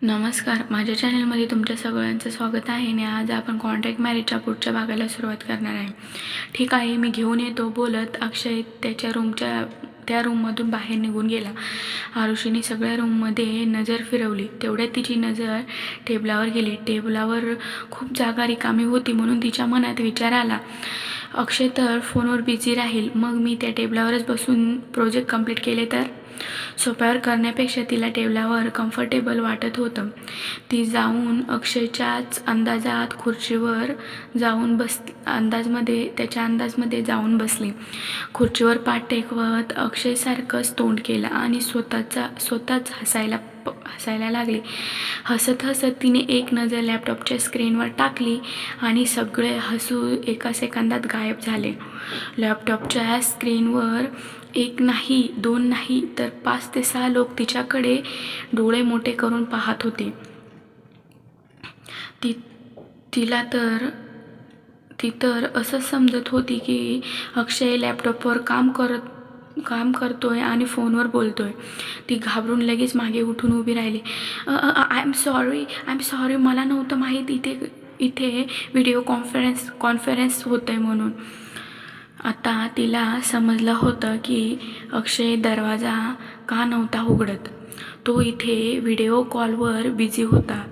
नमस्कार, माझ्या चॅनलमध्ये तुमच्या सगळ्यांचं स्वागत आहे आणि आज आपण कॉन्ट्रॅक्ट मॅरेजच्या पुढच्या भागाला सुरुवात करणार आहे. ठीक आहे, मी घेऊन येतो बोलत अक्षय त्या रूममधून बाहेर निघून गेला. आरुषीने सगळ्या रूममध्ये नजर फिरवली. तेवढ्यात तिची नजर टेबलावर गेली. टेबलावर खूप जागा रिकामी होती म्हणून तिच्या मनात विचार आला, अक्षय तर फोनवर बिझी राहील, मग मी त्या टेबलावरच बसून प्रोजेक्ट कंप्लीट केले तर. सोफ्यावर करण्यापेक्षा तिला टेबलावर कम्फर्टेबल वाटत होतं. ती जाऊन अक्षयच्याच अंदाजात खुर्चीवर जाऊन त्याच्या अंदाजमध्ये जाऊन बसली. खुर्चीवर पाठ टेकवत अक्षयसारखंच तोंड केलं आणि स्वतःच हसायला लागली. हसत हसत तिने एक नजर लॅपटॉपच्या स्क्रीनवर टाकली आणि सगळे हसू एका सेकंदात गायब झाले. लॅपटॉपच्या स्क्रीनवर एक नाही, दोन नाही तर 5 ते 6 लोक तिच्याकडे डोळे मोठे करून पाहत होते. ती तर असं समजत होती की अक्षय लॅपटॉपवर काम करतोय आणि फोनवर बोलतोय. ती घाबरून लगेच मागे उठून उभी राहिली. आय एम सॉरी, मला नव्हतं माहीत इथे व्हिडिओ कॉन्फरन्स होतंय म्हणून. आता तिला समजलं होतं की अक्षय दरवाजा का नव्हता उघडत. तो इथे व्हिडिओ कॉलवर बिझी होता.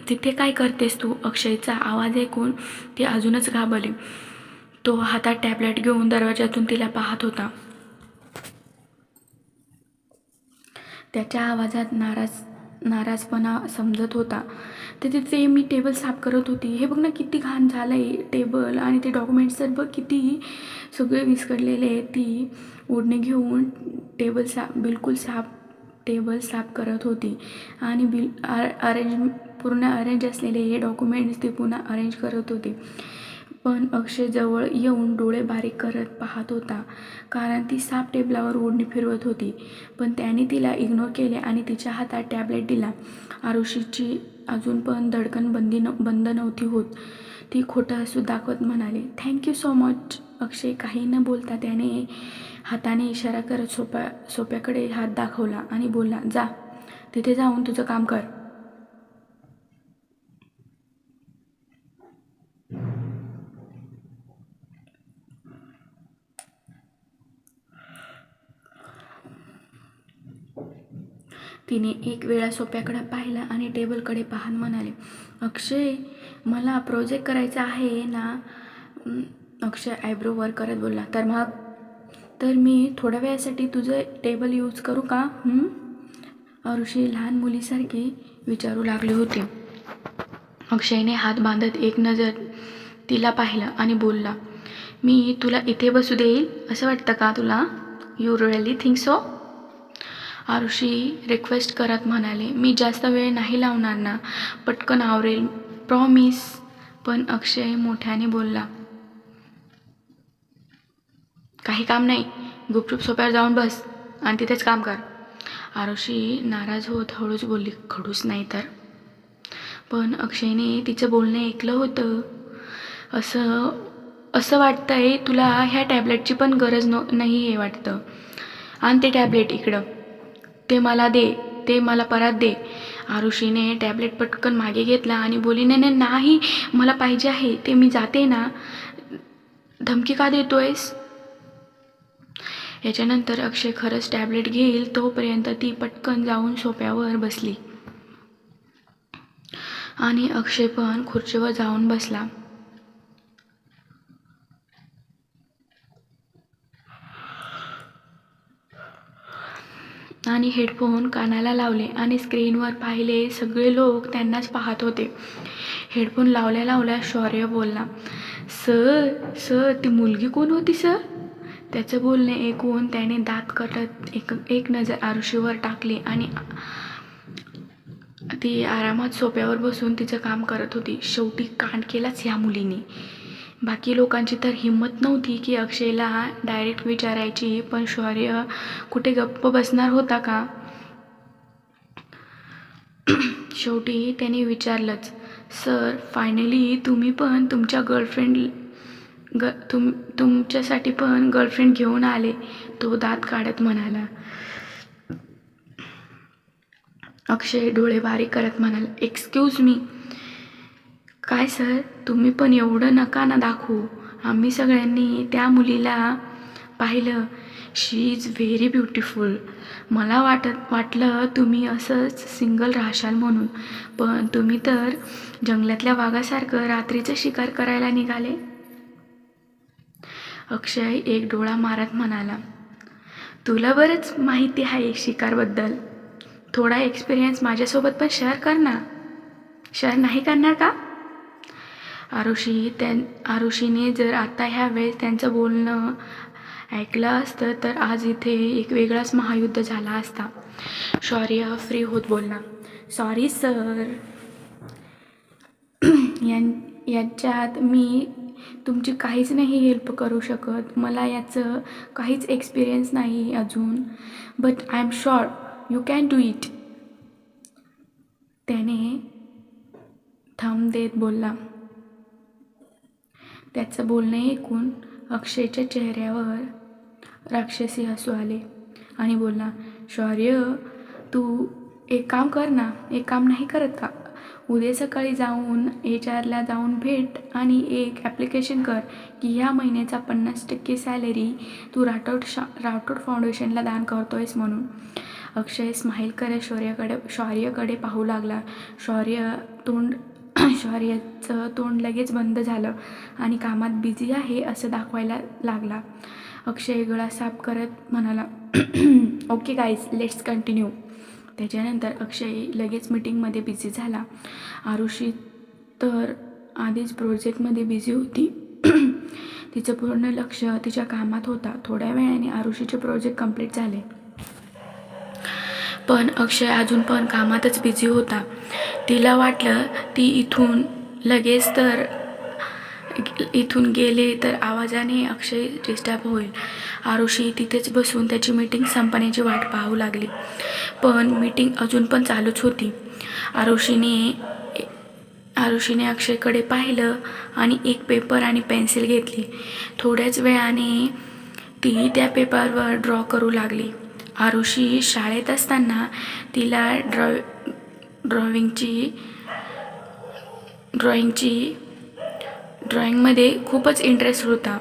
तिथे काय करतेस तू? अक्षयचा आवाज ऐकून ती अजूनच घाबरली. तो हातात टॅबलेट घेऊन दरवाजातून तिला पाहत होता. त्याच्या आवाजात नाराजपणा समजत होता. तिथे मी टेबल साफ करत होती. हे बघ ना किती घाण झालंय टेबल, आणि ते डॉक्युमेंट्स तर बघ किती सगळे विस्कटलेले आहेत. ती ओढणी घेऊन टेबल साफ करत होती आणि पूर्ण अरेंज असलेले हे डॉक्युमेंट्स ती पुन्हा अरेंज करत होती. पण अक्षय जवळ येऊन डोळे बारीक करत पाहत होता, कारण ती साफ टेबलावर ओढणी फिरवत होती. पण त्याने तिला इग्नोर केले आणि तिच्या हातात टॅबलेट दिला. आरुषीची अजून पण धडकन बंद नव्हती होत. ती खोटं हसू दाखवत म्हणाली, थँक्यू सो मच. अक्षय काही न बोलता त्याने हाताने इशारा करत सोप्याकडे हात दाखवला आणि बोलला, जा तिथे जाऊन तुझं काम कर. तिने एक वेळा सोप्याकडे पाहिलं आणि टेबलकडे पाहत म्हणाले, अक्षय मला प्रोजेक्ट करायचा आहे ना. अक्षय आयब्रो वर करत बोलला, तर मी थोड्या वेळासाठी तुझं टेबल यूज करू का? आरुषी लहान मुलीसारखी विचारू लागली होती. अक्षयने हात बांधत एक नजर तिला पाहिलं आणि बोलला, मी तुला इथे बसू देईल असं वाटतं का तुला? You really think so? Arushi request करत म्हणाले, मी जास्त वेळ नाही लावणार ना, पटकन आवरेल, प्रॉमिस. पण अक्षय मोठ्याने बोलला, काही काम नाही, गुपचूप सोप्यावर जाऊन बस आणि तिथेच काम कर. आरुषी नाराज होत हळूच बोलली, खडूस नाही तर. पण अक्षयने तिचं बोलणं ऐकलं होतं. असं वाटतंय तुला ह्या टॅबलेटची पण गरज नाही आहे वाटतं. आणि ते टॅबलेट इकडं, ते मला परत दे. आरुषीने टॅबलेट पटकन मागे घेतला आणि बोलली, नाही मला पाहिजे आहे ते, मी जाते ना. धमकी का देतोयस? याच्यानंतर अक्षय खरंच टॅबलेट घेईल तोपर्यंत ती पटकन जाऊन सोफ्यावर बसली आणि अक्षय पण खुर्चीवर जाऊन बसला. आणि हेडफोन कानाला लावले आणि स्क्रीनवर पाहिले सगळे लोक त्यांनाच पाहत होते. हेडफोन लावल्या शौर्य बोलला, सर ती मुलगी कोण होती सर? त्याचं बोलणे ऐकून त्याने दात कटत एक नजर आरुषीवर टाकली आणि ती आरामात सोफ्यावर बसून तिचं काम करत होती. शेवटी कांड केलाच ह्या मुलीने. बाकी लोकांची तर हिंमत नव्हती की अक्षयला डायरेक्ट विचारायची, पण शौर्य कुठे गप्प बसणार होता का? शेवटी त्याने विचारलंच, सर फायनली तुम्ही पण तुमच्या तुमच्यासाठी पण गर्लफ्रेंड घेऊन आले. तो दात काढत म्हणाला. अक्षय डोळे बारीक करत म्हणाला, एक्सक्यूज मी. काय सर, तुम्ही पण एवढं नका ना दाखवू. आम्ही सगळ्यांनी त्या मुलीला पाहिलं. शी इज व्हेरी ब्युटिफुल. मला वाटलं तुम्ही असंच सिंगल राहशाल म्हणून, पण तुम्ही तर जंगलातल्या वाघासारखं रात्रीचं शिकार करायला निघाले. अक्षय एक डोळा मारत म्हणाला, तुला बरंच माहिती आहे शिकारबद्दल. थोडा एक्सपिरियन्स माझ्यासोबत पण शेअर कर ना. शेअर नाही करणार का? आरुषीने जर आता ह्या वेळेस त्यांचं बोलणं ऐकलं असतं तर आज इथे एक वेगळाच महायुद्ध झाला असता. शौर्य फ्री होत बोलला, सॉरी सर, याच्यात मी तुमची काहीच नाही हेल्प करू शकत. मला याचं काहीच एक्सपिरियन्स नाही अजून. But I am sure you can do it. त्याने थंब देत बोलला. त्याचं बोलणं ऐकून अक्षयच्या चेहऱ्यावर राक्षसी हसू आले आणि बोलला, शौर्य, तू एक काम कर ना. एक काम नाही करत का? उद्या सकाळी जाऊन HR ला जाऊन भेट आणि एक ॲप्लिकेशन कर की ह्या महिन्याचा 50% सॅलरी तू राठोड फाउंडेशनला दान करतोयस म्हणून. अक्षय स्माईल करत शौर्यकडे पाहू लागला. शौर्याचं तोंड लगेच बंद झालं आणि कामात बिझी आहे असं दाखवायला लागला. अक्षय गळा साफ करत म्हणाला, ओके गाईज, लेट्स कंटिन्यू. त्याच्यानंतर अक्षय लगेच मीटिंगमध्ये बिझी झाला. आरुषी तर आधीच प्रोजेक्टमध्ये बिझी होती. तिचं पूर्ण लक्ष तिच्या कामात होता. थोड्या वेळाने आरुषीचे प्रोजेक्ट कंप्लीट झाले, पण अक्षय अजून पण कामातच बिझी होता. तिला वाटलं ती इथून गेले तर आवाजाने अक्षय डिस्टर्ब होईल. आरुषी तिथेच बसून त्याची मीटिंग संपण्याची वाट पाहू लागली, पण मीटिंग अजून पण चालूच होती. आरुषीने अक्षयकडे पाहिलं आणि एक पेपर आणि पेन्सिल घेतली. थोड्याच वेळाने ती त्या पेपरवर ड्रॉ करू लागली. आरुषी शाळेत असताना तिला ड्रॉइंगमध्ये खूपच इंटरेस्ट होता,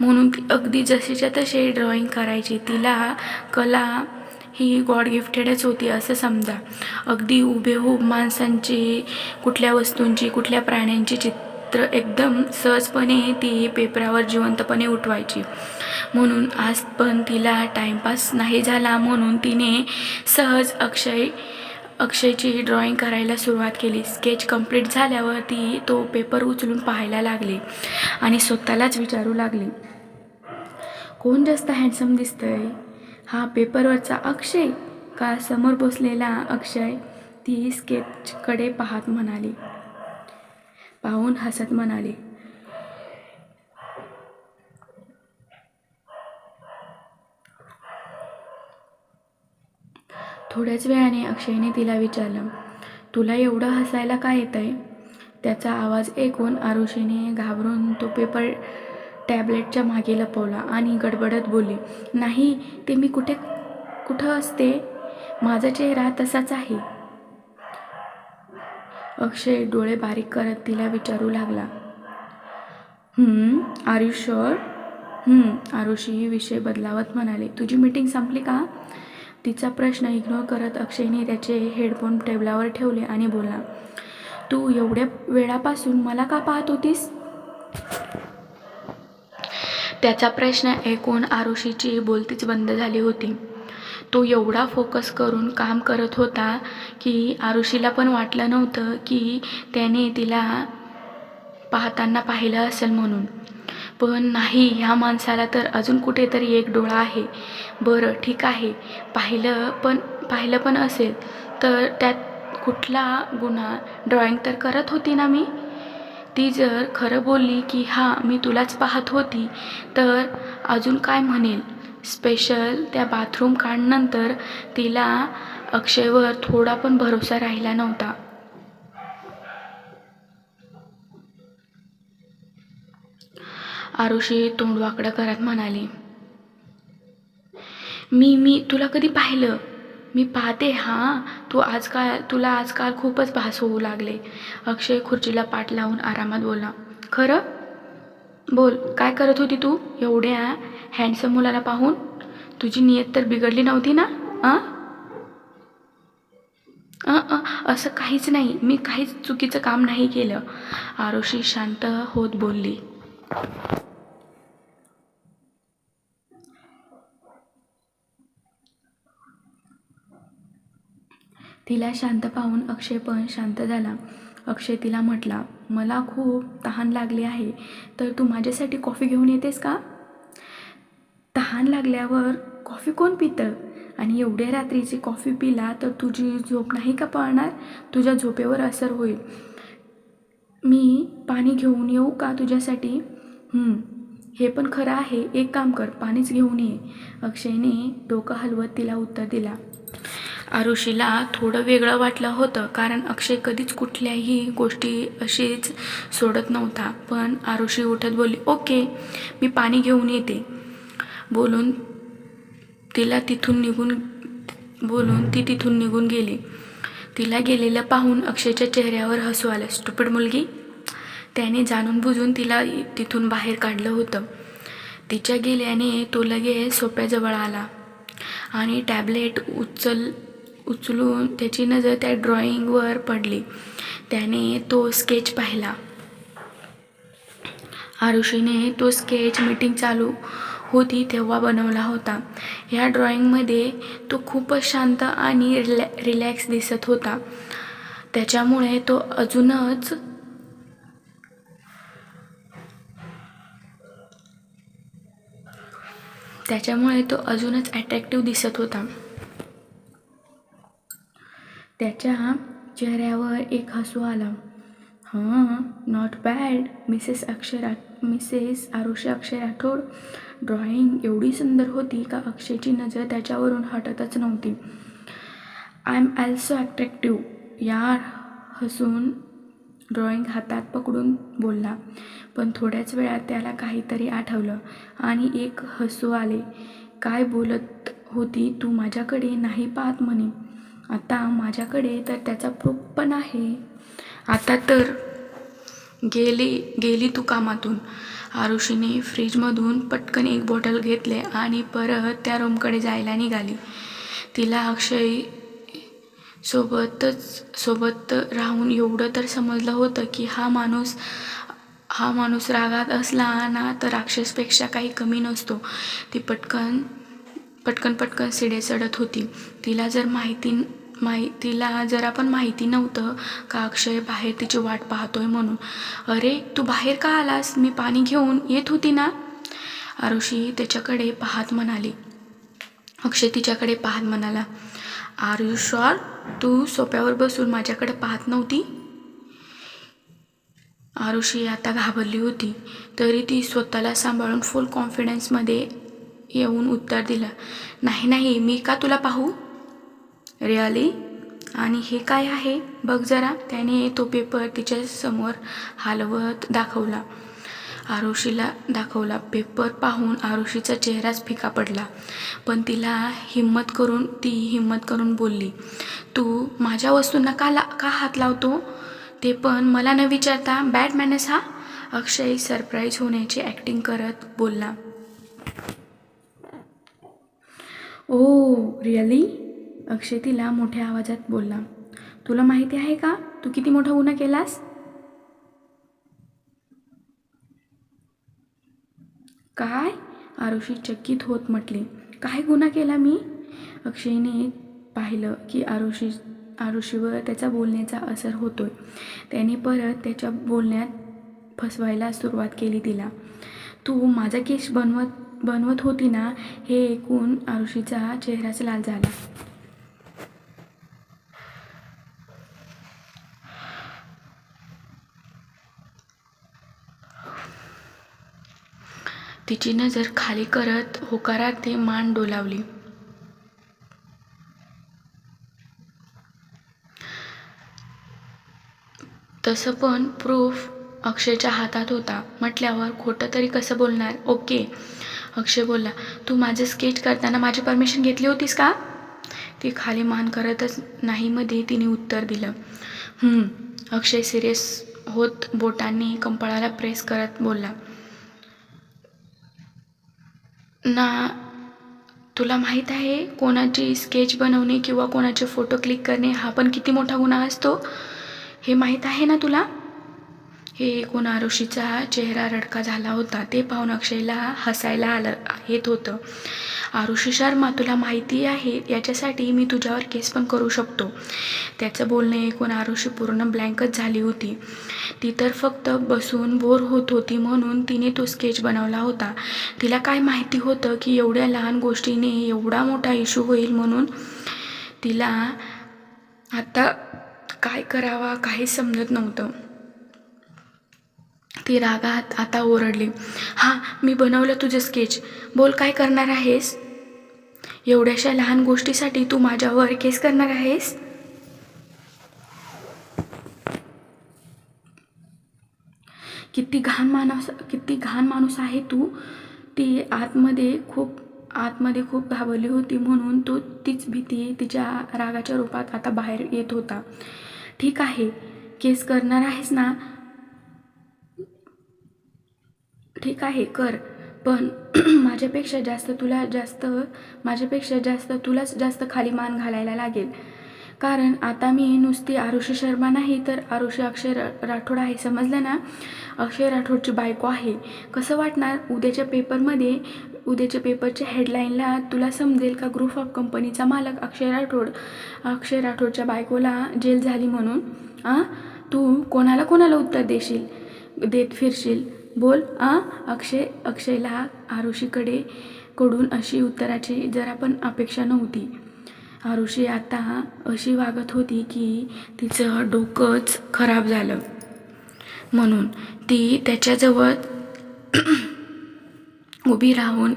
म्हणून ती अगदी जशीच्या तसे ड्रॉइंग करायची. तिला कला ही गॉड गिफ्टेडच होती असं समजा. अगदी हुबेहूब माणसांची, कुठल्या वस्तूंची, कुठल्या प्राण्यांची चित्र एकदम सहजपणे ती पेपरावर जिवंतपणे उठवायची. म्हणून आज पण तिला टाईमपास नाही झाला म्हणून तिने सहज अक्षयची ड्रॉइंग करायला सुरुवात केली. स्केच कंप्लीट झाल्यावर ती तो पेपर उचलून पाहायला लागली आणि स्वतःलाच विचारू लागली, कोण जास्त हँडसम दिसतंय, हा पेपरवरचा अक्षय का समोर बसलेला अक्षय? ती स्केचकडे पाहून हसत म्हणाली. थोड्याच वेळाने अक्षयने तिला विचारलं, तुला एवढं हसायला काय येतंय? त्याचा आवाज ऐकून आरुषीने घाबरून तो पेपर टॅबलेटच्या मागे लपवला आणि गडबडत बोलली, नाही, ते मी कुठं असते, माझा चेहरा तसाच आहे. अक्षय डोळे बारीक करत तिला विचारू लागला, आर यू शुअर? आरुषी विषय बदलावत म्हणाले, तुझी मीटिंग संपली का? तिचा प्रश्न इग्नोर करत अक्षयने त्याचे हेडफोन टेबलावर ठेवले आणि बोलला, तू एवढ्या वेळापासून मला का पाहत होतीस? त्याचा प्रश्न ऐकून आरुषीची बोलतीच बंद झाली होती. तो एवढा फोकस करून काम करत होता की आरुषीला पण वाटलं नव्हतं की त्याने तिला पाहताना पाहिलं असेल म्हणून. पण नाही, ह्या माणसाला तर अजून कुठेतरी एक डोळा आहे. बरं ठीक आहे, पाहिलं पण असेल तर त्यात कुठला गुन्हा? ड्रॉइंग तर करत होती ना मी. ती जर खरं बोलली की मी तुलाच पाहत होती तर अजून काय म्हणेल? स्पेशल त्या बाथरूम कांडनंतर तिला अक्षयवर थोडा पण भरोसा राहिला नव्हता. आरुषी तोंड वाकडं करत म्हणाली, मी तुला कधी पाहिलं? मी पाहते हां. तुला आजकाल खूपच भास होऊ लागले. अक्षय खुर्चीला पाठ लावून आरामात बोलला. खरं? बोल, काय करत होती तू एवढ्या हँडसम मुलाला पाहून? तुझी नियत तर बिघडली नव्हती ना? अं? असं काहीच नाही. मी काहीच चुकीचं काम नाही केलं. आरुषी शांत होत बोलली. तिला शांत पाहून अक्षय पण शांत झाला. अक्षय तिला म्हटला, मला खूप तहान लागली आहे, तर तू माझ्यासाठी कॉफी घेऊन येतेस का? तहान लागल्यावर कॉफी कोण पितं? आणि एवढ्या रात्रीची कॉफी पिला तर तुझी झोप नाही का पळणार? तुझ्या झोपेवर असर होईल. मी पाणी घेऊन येऊ का तुझ्यासाठी? हे पण खरं आहे. एक काम कर, पाणीच घेऊन ये. अक्षयने डोकं हलवत तिला उत्तर दिला. आरुषीला थोडं वेगळं वाटलं होतं, कारण अक्षय कधीच कुठल्याही गोष्टी अशीच सोडत नव्हता. पण आरुषी उठत बोलली, ओके, मी पाणी घेऊन येते. बोलून ती तिथून निघून गेली. तिला गेलेलं पाहून अक्षयच्या चेहऱ्यावर हसू आलं. स्टुपिड मुलगी. त्याने जाणून बुजून तिला तिथून बाहेर काढलं होतं. तिच्या गेल्याने तो लगेच सोप्याजवळ आला आणि टॅबलेट उचलून त्याची नजर त्या ड्रॉइंगवर पडली. त्याने तो स्केच पाहिला. आरुषीने तो स्केच मीटिंग चालू होती तेव्हा बनवला होता. ह्या ड्रॉइंगमध्ये तो खूपच शांत आणि रिलॅक्स दिसत होता. त्याच्यामुळे तो अजूनच अट्रॅक्टिव्ह दिसत होता. त्याच्या चेहऱ्यावर एक हसू आलं. Not bad Mrs Arushi Akshay Rathod. Drawing एवढी सुंदर होती का अक्षयची नजर त्याच्यावरून हटतच नव्हती. I am also attractive. यार हसून ड्रॉइंग हातात पकडून बोलला. पण थोड्याच वेळात त्याला काहीतरी आठवलं आणि एक हसू आले. काय बोलत होती तू? माझ्याकडे नाही पाहत म्हणे. आता माझ्याकडे तर त्याचा प्रूफ पण आहे. आता तर गेली तू कामातून. आरुषीने फ्रीजमधून पटकन एक बॉटल घेतले आणि परत त्या रूमकडे जायला निघाली. तिला अक्षय सोबत राहून एवढं तर समजलं होतं की हा माणूस रागात असला ना तर राक्षसपेक्षा काही कमी नसतो. ती पटकन शिडे चढत होती. तिला जरा पण माहिती नव्हतं का अक्षय बाहेर तिची वाट पाहतोय म्हणून. अरे तू बाहेर का आलास? मी पाणी घेऊन येत होती ना. आरुषी त्याच्याकडे पाहत म्हणाली. अक्षय तिच्याकडे पाहत म्हणाला, आर यू शुअर? तू सोप्यावर बसून माझ्याकडे पाहत नव्हती? आरुषी आता घाबरली होती, तरी ती स्वतःला सांभाळून फुल कॉन्फिडन्समध्ये येऊन उत्तर दिलं, नाही, मी का तुला पाहू? रिअली? आणि हे काय आहे बघ जरा. त्याने तो पेपर तिच्या समोर हलवत दाखवला. पेपर पाहून आरुषीचा चेहराच फिका पडला. पण ती हिम्मत करून बोलली, तू माझ्या वस्तूंना का हात लावतो? ते पण मला न विचारता. बॅड मॅनर्स हा. अक्षय सरप्राईज होण्याची ॲक्टिंग करत बोलला. Oh really? अक्षय तिला मोठ्या आवाजात बोलला. तुला माहिती आहे का तू किती मोठा गुन्हा केलास? काय? आरुषी चकित होत म्हटली. काय गुन्हा केला मी? अक्षयने पाहिलं की आरुषीवर त्याचा बोलण्याचा असर होतोय. त्याने परत त्याच्या बोलण्यात फसवायला सुरुवात केली तिला. तू माझा केस बनवत होती ना? हे ऐकून आरुषीचा चेहराच लाल झाला. तिची नजर खाली करत होकारार्थी मान डोलावली. तसं पण प्रूफ अक्षयच्या हातात होता म्हटल्यावर खोटं तरी कसं बोलणार? ओके, अक्षय बोलला, तू माझं स्केच करताना माझी परमिशन घेतली होतीस का? ती खाली मान करतच नाही मध्ये तिने उत्तर दिलं, अक्षय सिरियस होत बोटांनी कंपाळाला प्रेस करत बोलला, ना तुला माहीत आहे कोणाची स्केच बनवणे किंवा कोणाचे फोटो क्लिक करणे हा पण किती मोठा गुन्हा असतो, हे माहीत आहे ना तुला? हे ऐकून आरुषीचा चेहरा रडका झाला होता. ते पाहून अक्षयला हसायला येत होतं. आरुषी शर्मा, तुला माहिती आहे याच्यासाठी मी तुझ्यावर केस पण करू शकतो. त्याचं बोलणे ऐकून आरुषी पूर्ण ब्लँकच झाली होती. ती तर फक्त बसून बोर होत होती म्हणून तिने तो स्केच बनवला होता. तिला काय माहिती होतं की एवढ्या लहान गोष्टीने एवढा मोठा इश्यू होईल म्हणून. तिला आता काय करावा काहीच समजत नव्हतं. ती रागात आता ओरडली, मी बनवलं तुझं स्केच, बोल काय करणार आहेस? एवढ्याशा लहान गोष्टीसाठी तू माझ्यावर केस करणार आहेस? किती घाण माणूस आहे तू. ती आतमध्ये खूप घाबरली होती म्हणून तीच भीती तिच्या रागाच्या रूपात आता बाहेर येत होता. ठीक आहे, केस करणार आहेस ना? ठीक आहे कर, पण माझ्यापेक्षा जास्त तुलाच जास्त खाली मान घालायला लागेल. कारण आता मी नुसती आरुषी शर्मा नाही तर आरुषी अक्षय राठोड आहे, समजलं ना? अक्षय राठोडची बायको आहे. कसं वाटणार उद्याच्या पेपरच्या हेडलाईनला तुला समजेल का ग्रुप ऑफ कंपनीचा मालक अक्षय राठोडच्या बायकोला जेल झाली म्हणून. तू कोणाला उत्तर देत फिरशील? बोल. अक्षयला कडून अशी उत्तराची जरा पण अपेक्षा नव्हती. आरुषी आता अशी वागत होती की तिचं डोकंच खराब झालं. म्हणून ती त्याच्याजवळ उभी राहून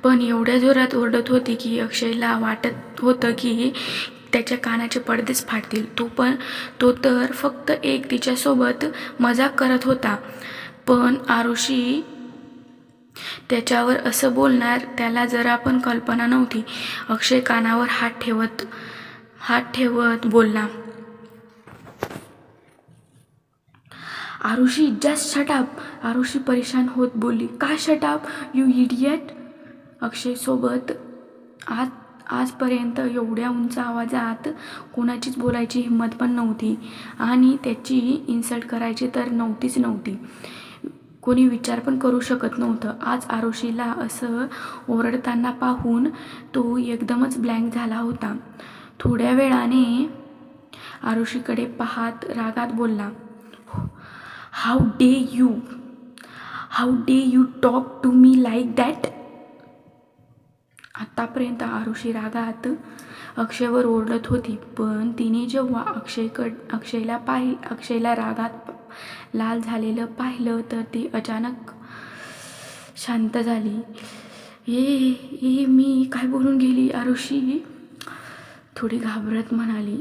पण एवढ्या जोरात ओरडत होती की अक्षयला वाटत होतं की त्याच्या कानाचे पडदेच फाटतील. तो तर फक्त तिच्यासोबत मजाक करत होता. पण आरुषी त्याच्यावर असं बोलणार त्याला जरा पण कल्पना नव्हती. अक्षय कानावर हात ठेवत बोलला, Arushi just shut up. Arushi परेशान होत बोलली, का शट अप यू इडियट? अक्षयसोबत आजपर्यंत एवढ्या उंच आवाजात कोणाचीच बोलायची हिंमत पण नव्हती आणि त्याची इन्सल्ट करायची तर नव्हती. कोणी विचार पण करू शकत नव्हतं. आज आरुषीला असं ओरडताना पाहून तो एकदमच ब्लँक झाला होता. थोड्या वेळाने आरुषीकडे पाहत रागात बोलला, how dare you talk to me like that? आतापर्यंत आरुषी रागात अक्षयवर ओरडत होती, पण तिने जेव्हा अक्षयला रागात लाल झालेलं पाहिलं तर ती अचानक शांत झाली. मी काय बोलून गेली? आरुषी थोडी घाबरत म्हणाली.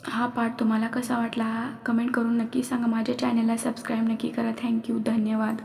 हा पार्ट तुम्हाला कसा वाटला कमेंट करून नक्की सांगा. माझ्या चॅनलला सबस्क्राईब नक्की करा. थँक्यू, धन्यवाद.